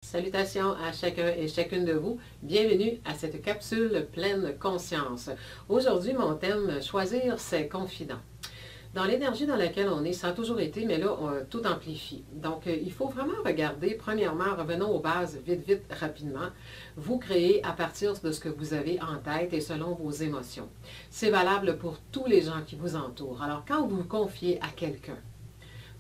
Salutations à chacun et chacune de vous. Bienvenue à cette capsule pleine conscience. Aujourd'hui, mon thème, choisir ses confidents. Dans l'énergie dans laquelle on est, ça a toujours été, mais là, tout amplifie. Donc, il faut vraiment regarder, premièrement, revenons aux bases, vite, vite, rapidement. Vous créez à partir de ce que vous avez en tête et selon vos émotions. C'est valable pour tous les gens qui vous entourent. Alors, quand vous vous confiez à quelqu'un,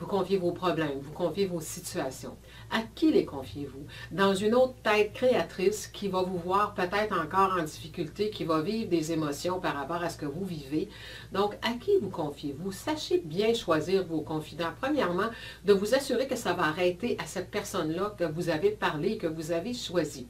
vous confiez vos problèmes, vous confiez vos situations. À qui les confiez-vous? Dans une autre tête créatrice qui va vous voir peut-être encore en difficulté, qui va vivre des émotions par rapport à ce que vous vivez. Donc, à qui vous confiez-vous? Sachez bien choisir vos confidents. Premièrement, de vous assurer que ça va arrêter à cette personne-là que vous avez parlé, que vous avez choisi.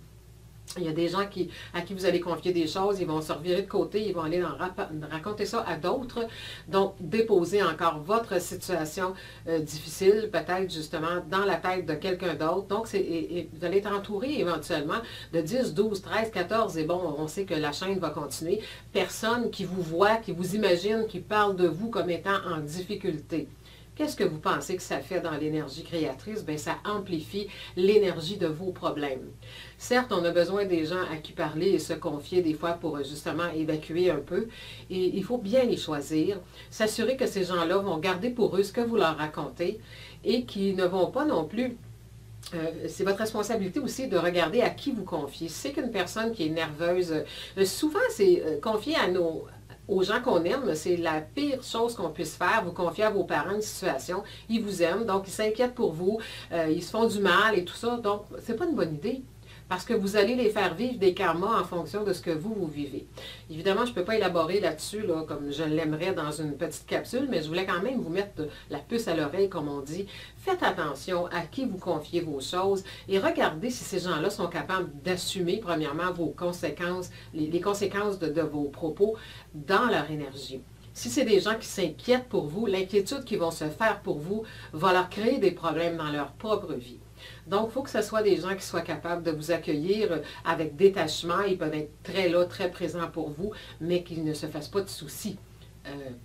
Il y a des gens à qui vous allez confier des choses, ils vont se revirer de côté, ils vont aller raconter ça à d'autres. Donc, déposer encore votre situation difficile, peut-être justement dans la tête de quelqu'un d'autre. Donc, vous allez être entouré éventuellement de 10, 12, 13, 14, et bon, on sait que la chaîne va continuer. Personne qui vous voit, qui vous imagine, qui parle de vous comme étant en difficulté. Qu'est-ce que vous pensez que ça fait dans l'énergie créatrice? Bien, ça amplifie l'énergie de vos problèmes. Certes, on a besoin des gens à qui parler et se confier des fois pour justement évacuer un peu. Et il faut bien les choisir, s'assurer que ces gens-là vont garder pour eux ce que vous leur racontez et qui ne vont pas non plus... c'est votre responsabilité aussi de regarder à qui vous confiez. Si c'est qu'une personne qui est nerveuse, souvent c'est confier aux gens qu'on aime, c'est la pire chose qu'on puisse faire. Vous confiez à vos parents une situation, ils vous aiment, donc ils s'inquiètent pour vous, ils se font du mal et tout ça. Donc, c'est pas une bonne idée. Parce que vous allez les faire vivre des karmas en fonction de ce que vous vivez. Évidemment, je ne peux pas élaborer là-dessus là, comme je l'aimerais dans une petite capsule, mais je voulais quand même vous mettre la puce à l'oreille, comme on dit. Faites attention à qui vous confiez vos choses et regardez si ces gens-là sont capables d'assumer, premièrement, vos conséquences, les conséquences de vos propos dans leur énergie. Si c'est des gens qui s'inquiètent pour vous, l'inquiétude qu'ils vont se faire pour vous va leur créer des problèmes dans leur propre vie. Donc, il faut que ce soit des gens qui soient capables de vous accueillir avec détachement. Ils peuvent être très là, très présents pour vous, mais qu'ils ne se fassent pas de soucis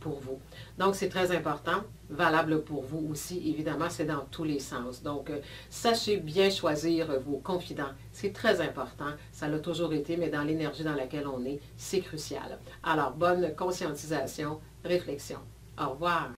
pour vous. Donc, c'est très important, valable pour vous aussi. Évidemment, c'est dans tous les sens. Donc, sachez bien choisir vos confidents. C'est très important. Ça l'a toujours été, mais dans l'énergie dans laquelle on est, c'est crucial. Alors, bonne conscientisation, réflexion. Au revoir.